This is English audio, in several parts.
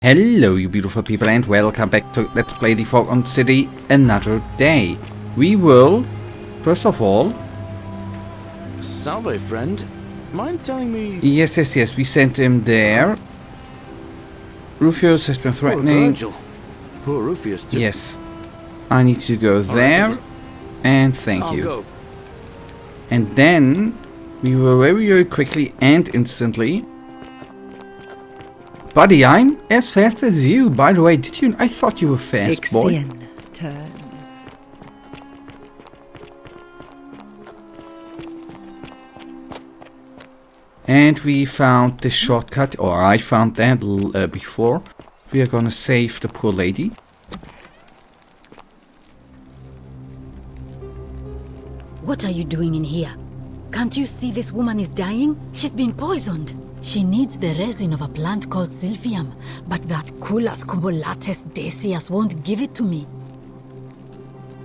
Hello you beautiful people and welcome back to Let's Play the Forgotten City another day. We will, first of all... Salve, friend. Mind telling me... Yes, we sent him there. Rufus has been threatening... Poor Rufus too. Yes. I need to go there. And thank you. Go. And then we will very quickly and instantly... Buddy, I'm as fast as you. By the way, did you... I thought you were fast, boy. Ixion turns. And we found the shortcut, or I found that before. We are gonna save the poor lady. What are you doing in here? Can't you see this woman is dying? She's been poisoned. She needs the resin of a plant called Silphium, but that Culus cubulatus decius won't give it to me.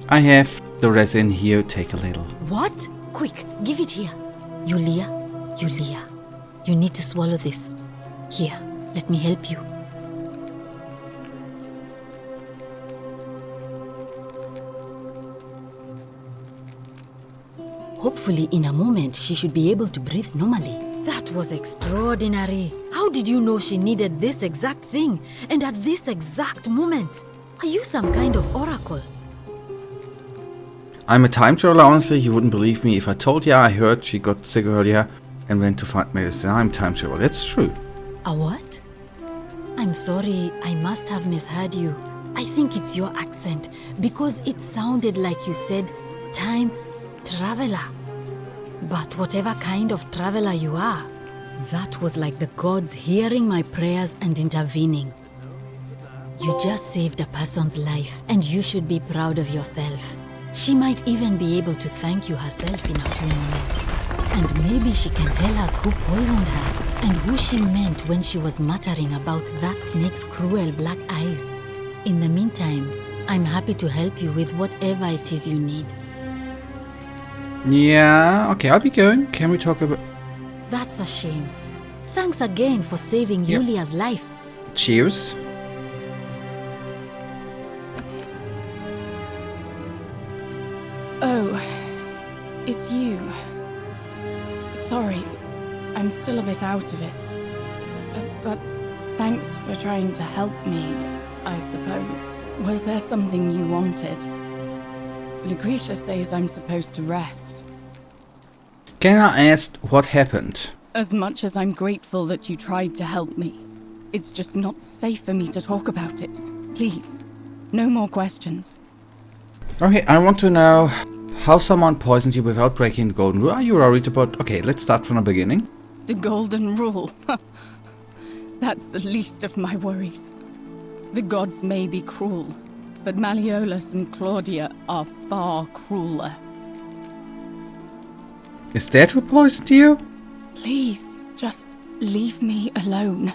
I have the resin here, take a little. What? Quick, give it here. Yulia, you need to swallow this. Here, let me help you. Hopefully, in a moment, she should be able to breathe normally. That was extraordinary. How did you know she needed this exact thing, and at this exact moment? Are you some kind of oracle? I'm a time traveler, honestly. You wouldn't believe me if I told you I heard she got sick earlier and went to find medicine. I'm time traveler, that's true. A what? I'm sorry, I must have misheard you. I think it's your accent, because it sounded like you said time traveler. But whatever kind of traveler you are, that was like the gods hearing my prayers and intervening. You just saved a person's life, and you should be proud of yourself. She might even be able to thank you herself in a few moments. And maybe she can tell us who poisoned her, and who she meant when she was muttering about that snake's cruel black eyes. In the meantime, I'm happy to help you with whatever it is you need. Yeah, okay, I'll be going. Can we talk about... That's a shame. Thanks again for saving Yulia's life. Cheers. Oh, it's you. Sorry, I'm still a bit out of it. But thanks for trying to help me, I suppose. Was there something you wanted? Lucretia says I'm supposed to rest. Can I ask what happened? As much as I'm grateful that you tried to help me, it's just not safe for me to talk about it. Please, no more questions. Okay, I want to know how someone poisoned you without breaking the golden rule. Are you worried about... Okay, let's start from the beginning. The golden rule. That's the least of my worries. The gods may be cruel, but Malleolus and Claudia are far crueler. Is that who poisoned you? Please, just leave me alone.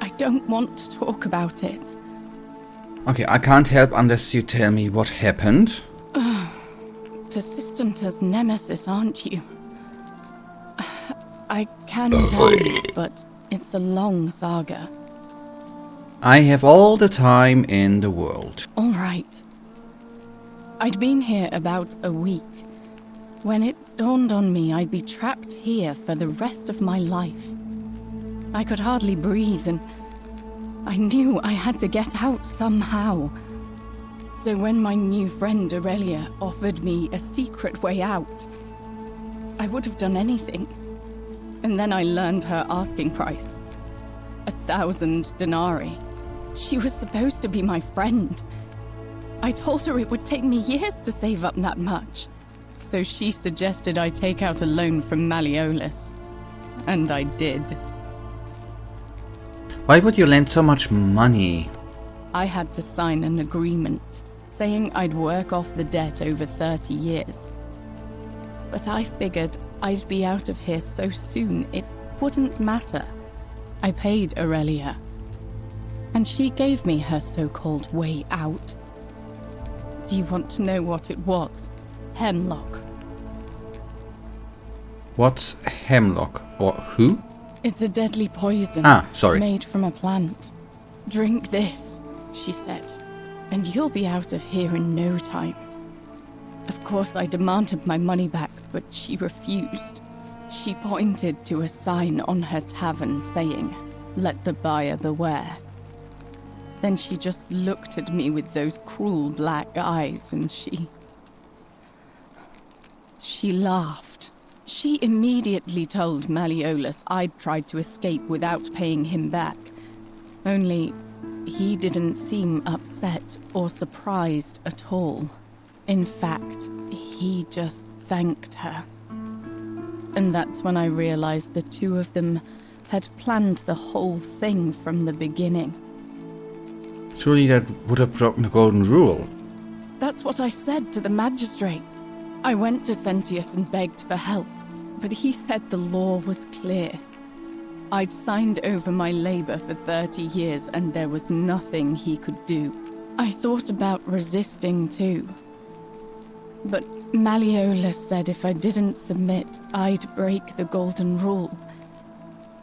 I don't want to talk about it. Okay, I can't help unless you tell me what happened. Persistent as Nemesis, aren't you? I can tell you, but it's a long saga. I have all the time in the world. All right. I'd been here about a week when it dawned on me I'd be trapped here for the rest of my life. I could hardly breathe, and I knew I had to get out somehow. So when my new friend Aurelia offered me a secret way out, I would have done anything. And then I learned her asking price. 1,000 denarii. She was supposed to be my friend. I told her it would take me years to save up that much. So she suggested I take out a loan from Malleolus. And I did. Why would you lend so much money? I had to sign an agreement, saying I'd work off the debt over 30 years. But I figured I'd be out of here so soon it wouldn't matter. I paid Aurelia, and she gave me her so-called way out. Do you want to know what it was? Hemlock. What's hemlock? Or who? It's a deadly poison Sorry. made from a plant. "Drink this," she said, "and you'll be out of here in no time." Of course, I demanded my money back, but she refused. She pointed to a sign on her tavern saying, "Let the buyer beware." Then she just looked at me with those cruel black eyes and she laughed. She immediately told Malleolus I'd tried to escape without paying him back. Only, he didn't seem upset or surprised at all. In fact, he just thanked her. And that's when I realized the two of them had planned the whole thing from the beginning. Surely that would have broken the golden rule. That's what I said to the magistrate. I went to Sentius and begged for help, but he said the law was clear. I'd signed over my labor for 30 years and there was nothing he could do. I thought about resisting too. But Malleolus said if I didn't submit, I'd break the golden rule.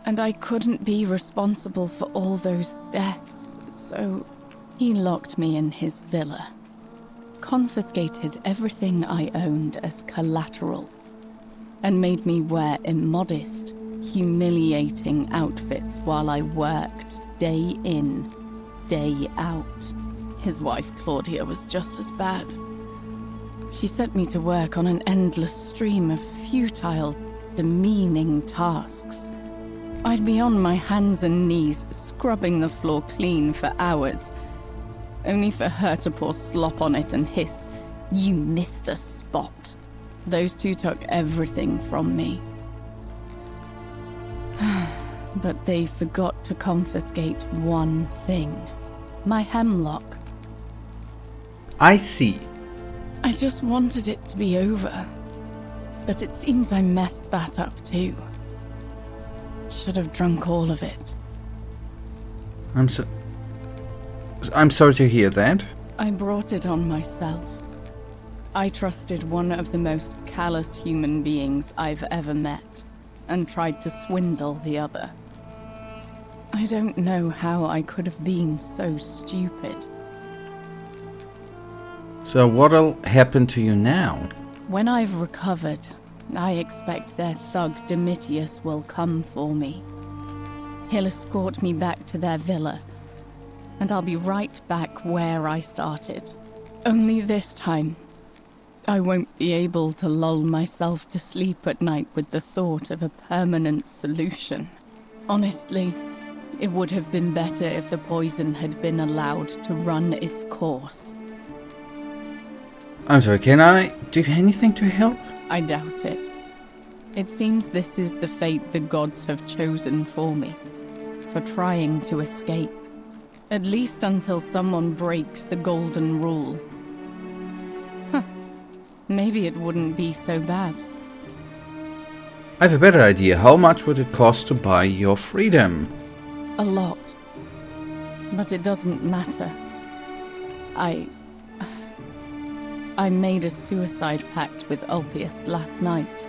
And I couldn't be responsible for all those deaths, so he locked me in his villa. Confiscated everything I owned as collateral, and made me wear immodest, humiliating outfits while I worked day in, day out. His wife Claudia was just as bad. She set me to work on an endless stream of futile, demeaning tasks. I'd be on my hands and knees, scrubbing the floor clean for hours, only for her to pour slop on it and hiss, "You missed a spot." Those two took everything from me. But they forgot to confiscate one thing. My hemlock. I see. I just wanted it to be over. But it seems I messed that up too. Should have drunk all of it. I'm sorry to hear that. I brought it on myself. I trusted one of the most callous human beings I've ever met, and tried to swindle the other. I don't know how I could have been so stupid. So what'll happen to you now? When I've recovered, I expect their thug Domitius will come for me. He'll escort me back to their villa, and I'll be right back where I started. Only this time, I won't be able to lull myself to sleep at night with the thought of a permanent solution. Honestly, it would have been better if the poison had been allowed to run its course. I'm sorry, can I do anything to help? I doubt it. It seems this is the fate the gods have chosen for me, for trying to escape. At least until someone breaks the golden rule. Maybe it wouldn't be so bad. I have a better idea. How much would it cost to buy your freedom? A lot. But it doesn't matter. I made a suicide pact with Ulpius last night.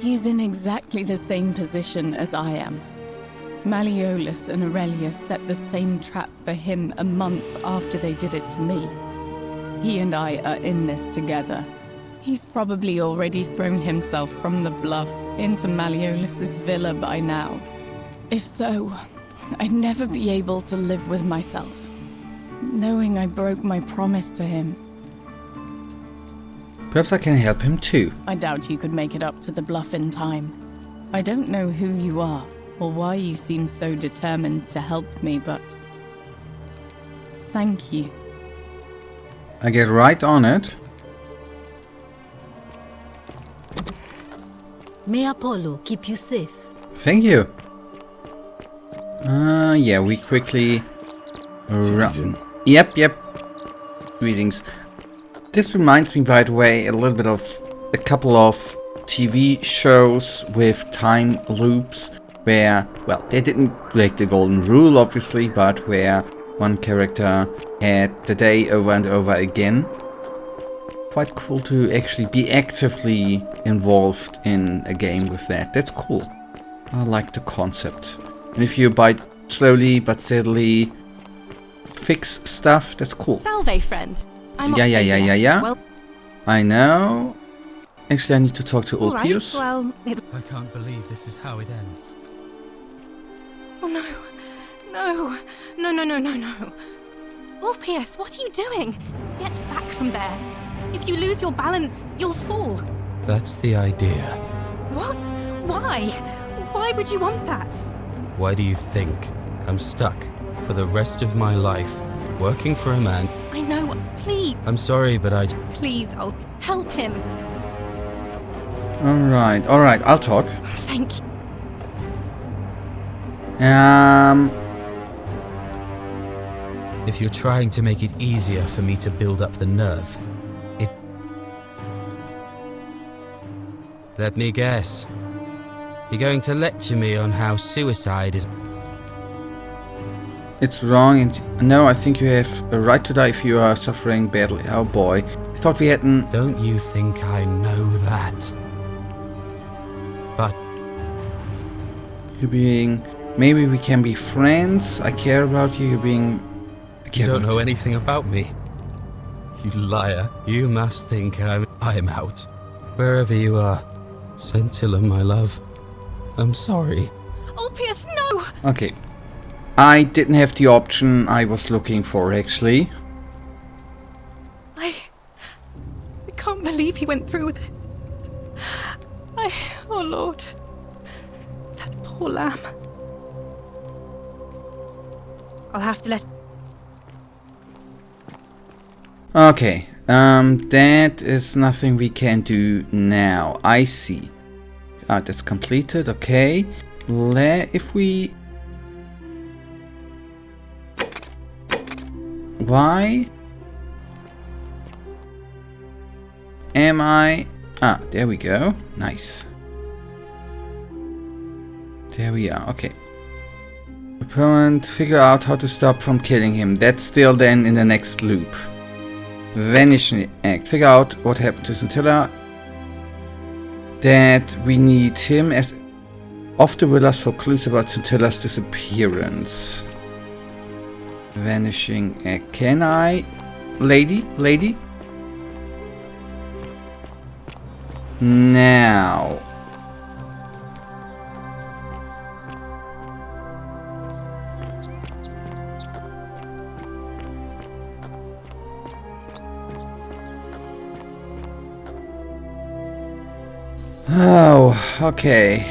He's in exactly the same position as I am. Malleolus and Aurelius set the same trap for him a month after they did it to me. He and I are in this together. He's probably already thrown himself from the bluff into Malleolus's villa by now. If so, I'd never be able to live with myself, knowing I broke my promise to him. Perhaps I can help him too. I doubt you could make it up to the bluff in time. I don't know who you are, or why you seem so determined to help me, but thank you. I get right on it. May Apollo keep you safe. Thank you. Yeah, we quickly... Citizen. Yep. Greetings. This reminds me, by the way, a little bit of a couple of TV shows with time loops where, well, they didn't break the golden rule, obviously, but where one character had the day over and over again. Quite cool to actually be actively involved in a game with that. That's cool. I like the concept. And if you bite slowly but steadily, fix stuff. That's cool. Salve, friend. I'm Yeah. Well, I know. Actually, I need to talk to all right. Ulpius. Well, I can't believe this is how it ends. oh no. No. Ulpius, what are you doing? Get back from there. If you lose your balance, you'll fall. That's the idea. What? Why? Why would you want that? Why do you think I'm stuck for the rest of my life working for a man? I know. Please, I'm sorry, but please, I'll help him. Alright, I'll talk. Thank you. If you're trying to make it easier for me to build up the nerve, let me guess. You're going to lecture me on how suicide is... It's wrong, and no, I think you have a right to die if you are suffering badly. Oh boy. I thought we hadn't... Don't you think I know that? But You're being... Maybe we can be friends. I care about you. You're being... you don't know anything about me. You liar. You must think I'm out. Wherever you are. Scintilla, my love. I'm sorry. Ulpius, no! Okay. I didn't have the option I was looking for, actually. I can't believe he went through with it. Oh Lord. That poor lamb. I'll have to let... Okay. That is nothing we can do now. I see. Ah, that's completed. Okay. If we... Why am I... Ah, there we go. Nice. There we are. Okay. Opponent, figure out how to stop from killing him. That's still then in the next loop. Vanishing Act. Figure out what happened to Scintilla. That we need him as off the villas for clues about Scintilla's disappearance. Vanishing Act. Can I? Lady? Now. Oh, okay.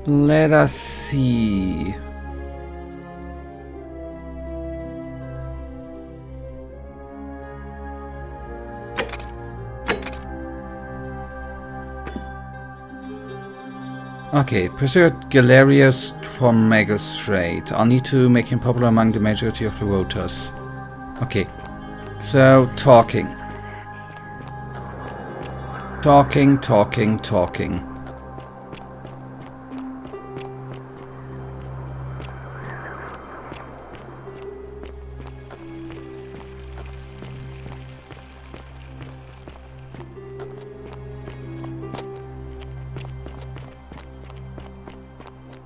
Let us see. Okay, pursue Galerius for magistrate. I'll need to make him popular among the majority of the voters. Okay, so talking. Talking.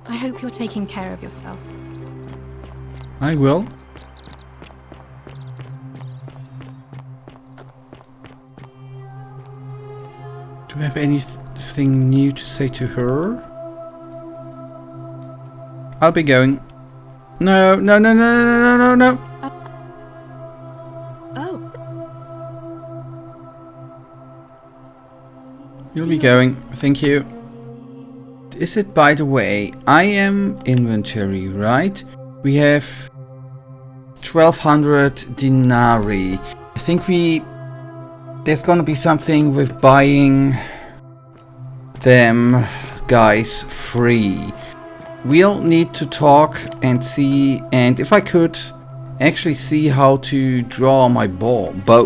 I hope you're taking care of yourself. I will. Do we have anything new to say to her? I'll be going. No. Oh, You'll be going. Thank you. Is it, by the way, I am inventory, right? We have 1200 denarii. I think there's gonna be something with buying them guys free. We'll need to talk and see, and if I could actually see how to draw my bow, that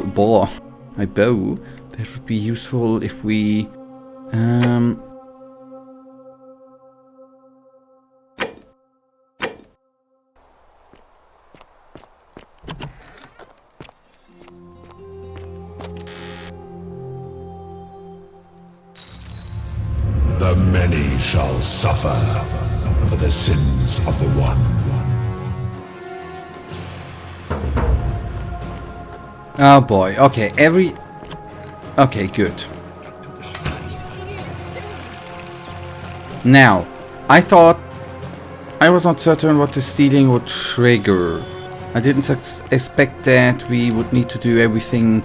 would be useful if we The many shall suffer. for the sins of the One. Oh boy, okay, okay, good. Now, I was not certain what the stealing would trigger. I didn't expect that we would need to do everything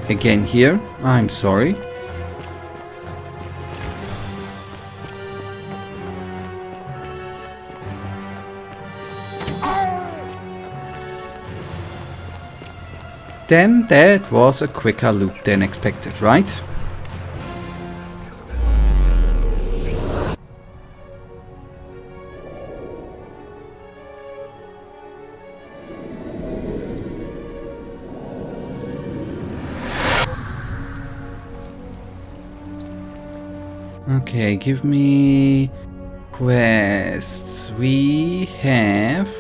again here. I'm sorry. Then that was a quicker loop than expected, right? Okay, give me quests. We have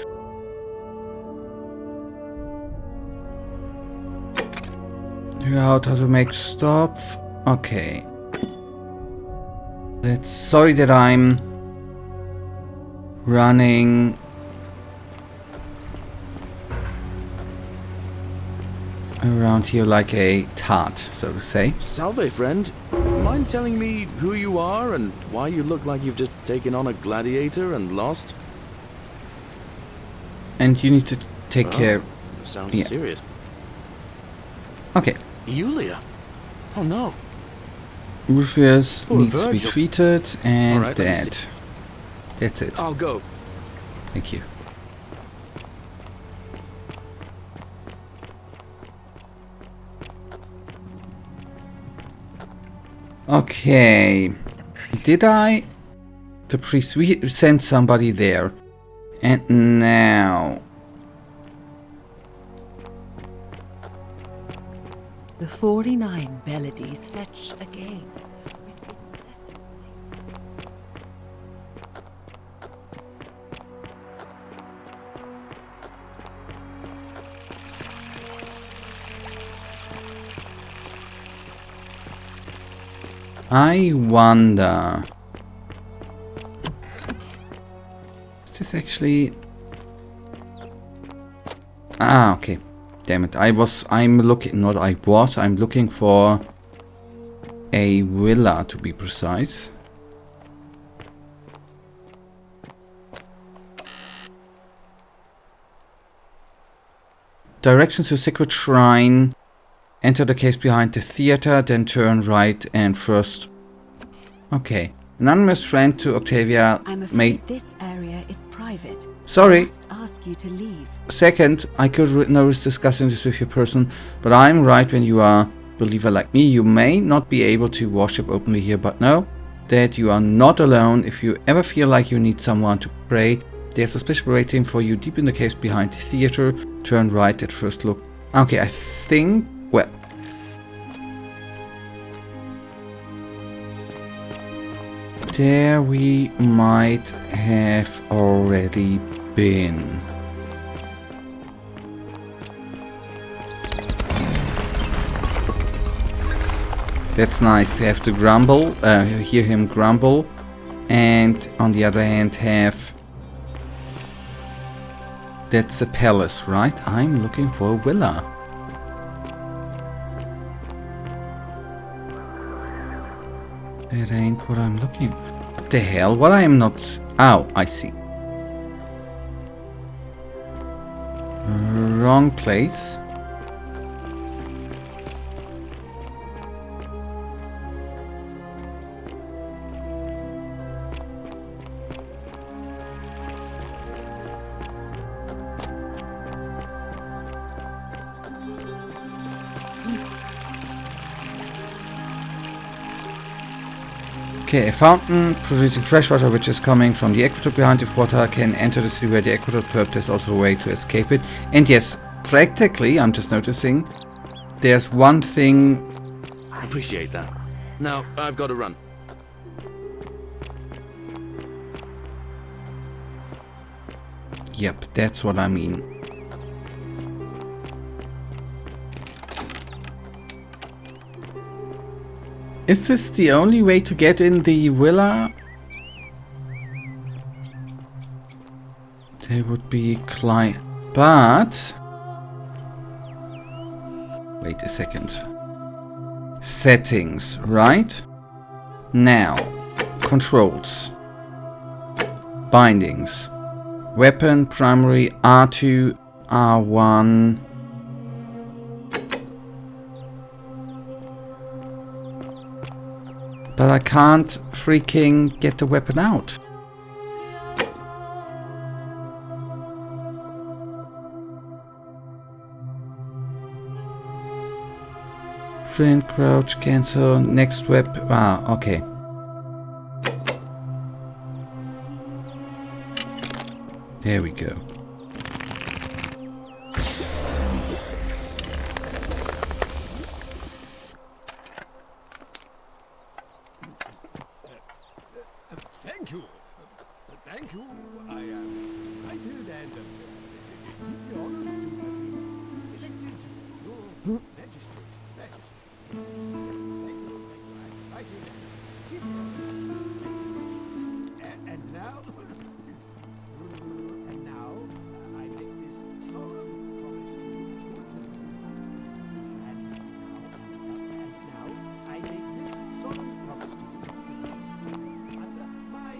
figure out how to make stop. Okay. Sorry that I'm running around here like a tart, so to say. Salve, friend. Mind telling me who you are and why you look like you've just taken on a gladiator and lost? And you need to take care. Sounds serious. Okay. Yulia? Oh no. Rufus needs to be Virgil. treated, and Alright, let me dead. see. That's it. I'll go. Thank you. Okay. Did I? The priest, we sent somebody there. And now. The 49 melodies fetch again. With incessant I wonder. Is this actually? Ah, okay. Damn it. I'm looking for a villa, to be precise. Directions to Sacred Shrine. Enter the case behind the theater, then turn right and first. Okay. Anonymous friend to Octavia I'm afraid made. this area is private. Sorry. I must ask you to leave. Second, I could no risk discussing this with your person, but I'm right when you are a believer like me. You may not be able to worship openly here, but know that you are not alone. If you ever feel like you need someone to pray, there's a special waiting for you deep in the cave behind the theater. Turn right at first look. Okay, I think, well. There we might have already been. That's nice to have to grumble, hear him grumble, and on the other hand have... That's the palace, right? I'm looking for a villa. That ain't what I'm looking for. What the hell? What I am not... Oh, I see. Wrong place. Okay, a fountain producing fresh water which is coming from the aqueduct behind the water can enter the city where the aqueduct purped. There's also a way to escape it. And yes, practically, I'm just noticing, there's one thing... I appreciate that. Now, I've got to run. Yep, that's what I mean. Is this the only way to get in the villa? There would be client, but wait a second. Settings, right? Now, controls, bindings, weapon, primary, R2, R1. But I can't freaking get the weapon out. Print, crouch, cancel, next weapon. Ah, okay. There we go. Thank you. Thank you. I am delighted and deeply honored to have been elected your magistrate. Thank you. Thank you. And now, I make this solemn promise to you. And now, I make this solemn promise to you. Under my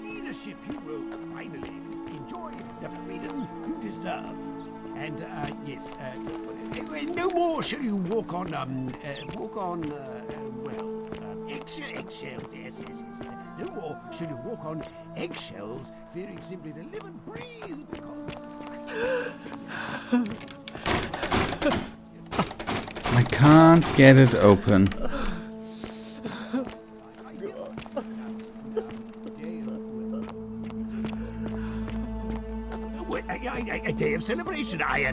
leadership, you will finally enjoy the freedom you deserve. And, yes, no more shall you walk on, eggshells, yes. No more shall you walk on eggshells, fearing simply to live and breathe because... I can't get it open. A day of celebration. I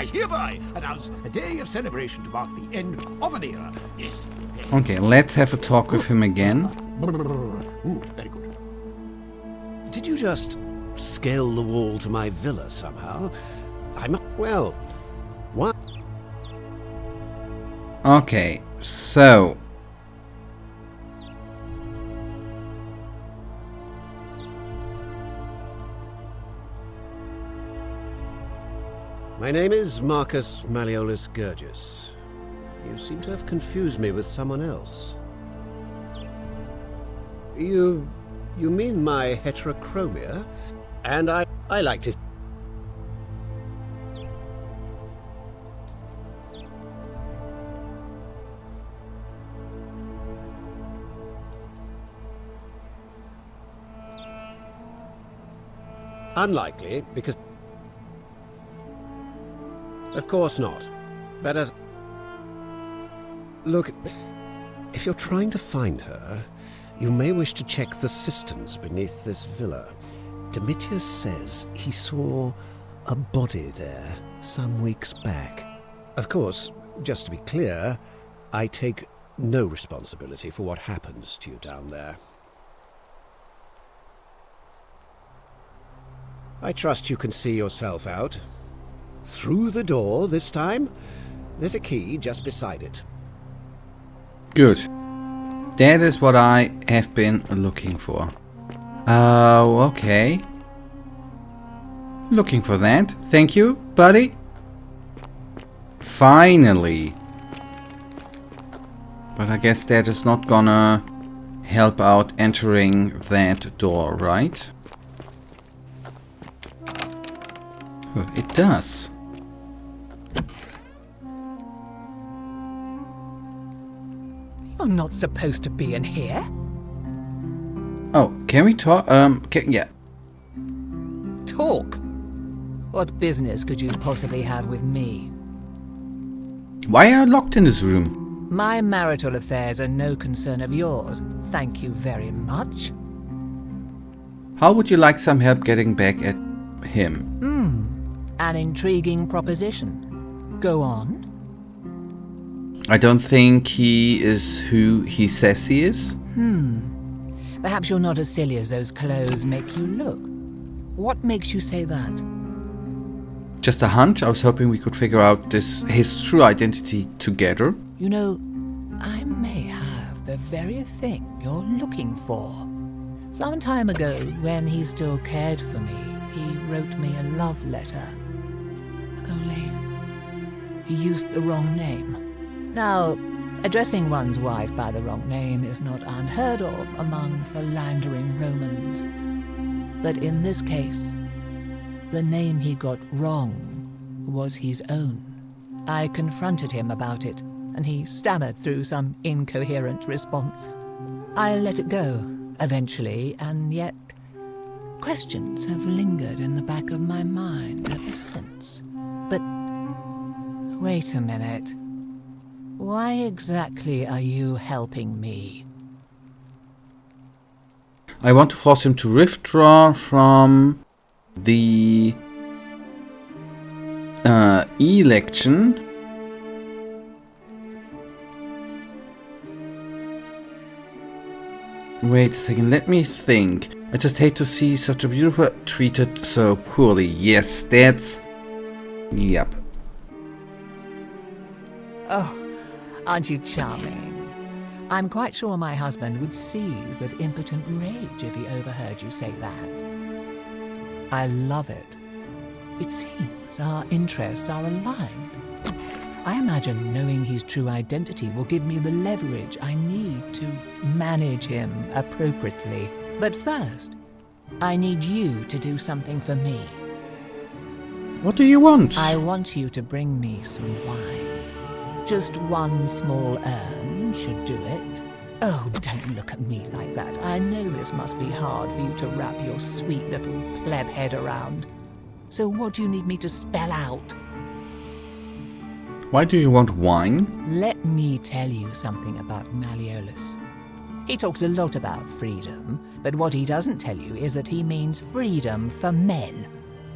hereby announce a day of celebration to mark the end of an era. Yes. Okay, let's have a talk with him again. Very good. Did you just scale the wall to my villa somehow? Well, what? Okay, so My name is Marcus Malleolus Gurgis. You seem to have confused me with someone else. You mean my heterochromia? And I like to... Unlikely, because... Of course not. But as... Look, if you're trying to find her, you may wish to check the cisterns beneath this villa. Domitius says he saw a body there some weeks back. Of course, just to be clear, I take no responsibility for what happens to you down there. I trust you can see yourself out. Through the door this time. There's a key just beside it. good. That is what I have been looking for. Oh, okay. Looking for that. Thank you, buddy. Finally. But I guess that is not gonna help out entering that door, right? Oh, it does. You're not supposed to be in here. Oh, can we talk? Yeah. Talk? What business could you possibly have with me? Why are you locked in this room? My marital affairs are no concern of yours. Thank you very much. How would you like some help getting back at him? An intriguing proposition. Go on. I don't think he is who he says he is. Perhaps you're not as silly as those clothes make you look. What makes you say that? Just a hunch. I was hoping we could figure out his true identity together. You know, I may have the very thing you're looking for. Some time ago, when he still cared for me, he wrote me a love letter. Only he used the wrong name. Now, addressing one's wife by the wrong name is not unheard of among philandering Romans. But in this case, the name he got wrong was his own. I confronted him about it, and he stammered through some incoherent response. I let it go, eventually, and yet questions have lingered in the back of my mind ever since. But wait a minute. Why exactly are you helping me? I want to force him to withdraw from the election. Wait a second, let me think. I just hate to see such a beautiful treated so poorly. Yes, that's... Yep. Oh, aren't you charming? I'm quite sure my husband would seethe with impotent rage if he overheard you say that. I love it. It seems our interests are aligned. I imagine knowing his true identity will give me the leverage I need to manage him appropriately. But first, I need you to do something for me. What do you want? I want you to bring me some wine. Just one small urn should do it. Oh, don't look at me like that. I know this must be hard for you to wrap your sweet little pleb head around. So what do you need me to spell out? Why do you want wine? Let me tell you something about Malleolus. He talks a lot about freedom, but what he doesn't tell you is that he means freedom for men.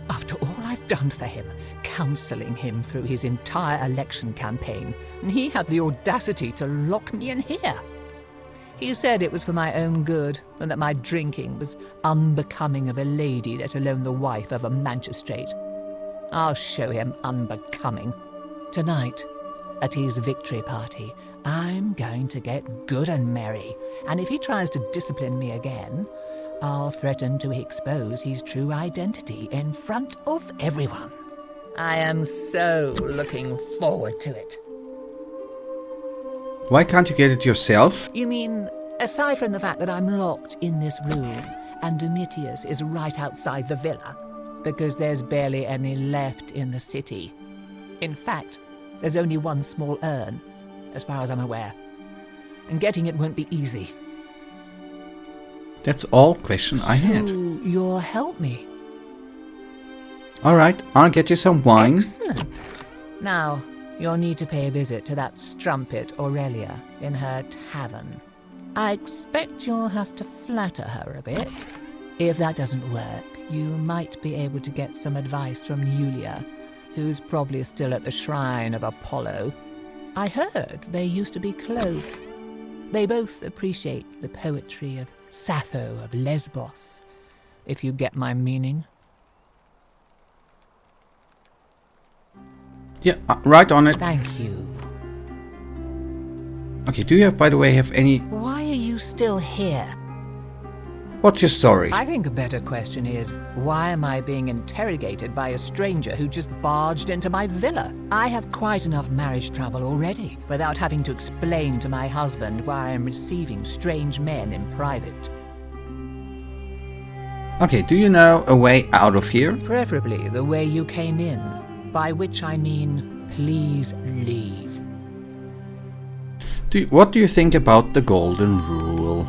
After all I've done for him, counselling him through his entire election campaign, and he had the audacity to lock me in here. He said it was for my own good, and that my drinking was unbecoming of a lady, let alone the wife of a magistrate. I'll show him unbecoming. Tonight, at his victory party, I'm going to get good and merry, and if he tries to discipline me again, I'll threaten to expose his true identity in front of everyone. I am so looking forward to it. Why can't you get it yourself? You mean, aside from the fact that I'm locked in this room, and Domitius is right outside the villa, because there's barely any left in the city. In fact, there's only one small urn, as far as I'm aware, and getting it won't be easy. That's all question I had. So you'll help me? Alright, I'll get you some wine. Excellent. Now, you'll need to pay a visit to that strumpet Aurelia in her tavern. I expect you'll have to flatter her a bit. If that doesn't work, you might be able to get some advice from Julia, who's probably still at the shrine of Apollo. I heard they used to be close. They both appreciate the poetry of Sappho of Lesbos, if you get my meaning. Yeah, right on it. Thank you. Okay, do you have, by the way, have any... Why are you still here? What's your story? I think a better question is, why am I being interrogated by a stranger who just barged into my villa? I have quite enough marriage trouble already, without having to explain to my husband why I am receiving strange men in private. Okay, do you know a way out of here? Preferably the way you came in, by which I mean, please leave. What do you think about the golden rule?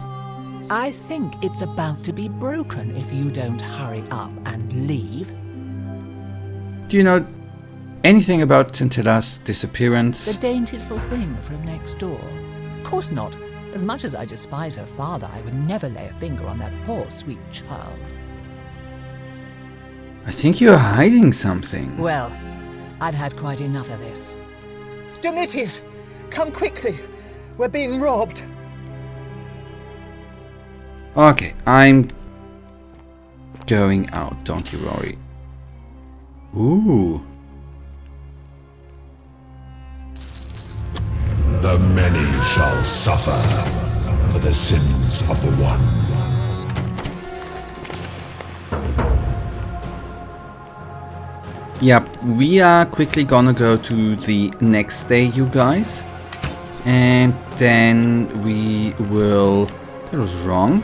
I think it's about to be broken if you don't hurry up and leave. Do you know anything about Scintilla's disappearance? The dainty little thing from next door? Of course not. As much as I despise her father, I would never lay a finger on that poor, sweet child. I think you're hiding something. Well, I've had quite enough of this. Domitius, come quickly. We're being robbed. Okay, I'm going out, don't you worry. Ooh. The many shall suffer for the sins of the one. Yep, we are quickly gonna go to the next day, you guys. And then we will... That was wrong.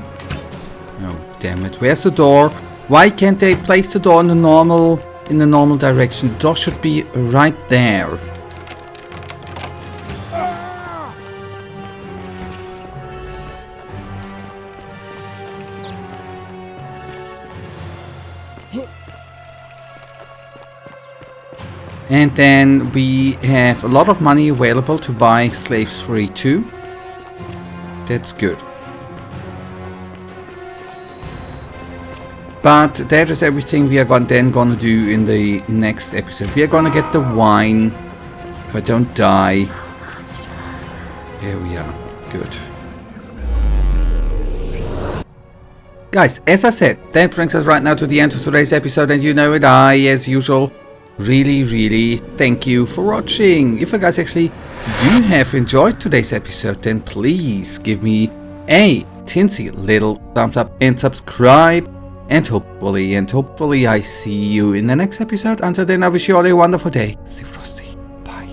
Oh, damn it. Where's the door? Why can't they place the door in the normal direction? The door should be right there. And then we have a lot of money available to buy slaves free too. That's good. But that is everything we are then gonna do in the next episode. We are gonna get the wine. If I don't die. Here we are. Good. Guys, as I said, that brings us right now to the end of today's episode, and you know it, as usual, really thank you for watching. If you guys actually do have enjoyed today's episode, then please give me a tinsy little thumbs up and subscribe, and hopefully I see you in the next episode. Until then, I wish you all a wonderful day. Stay frosty.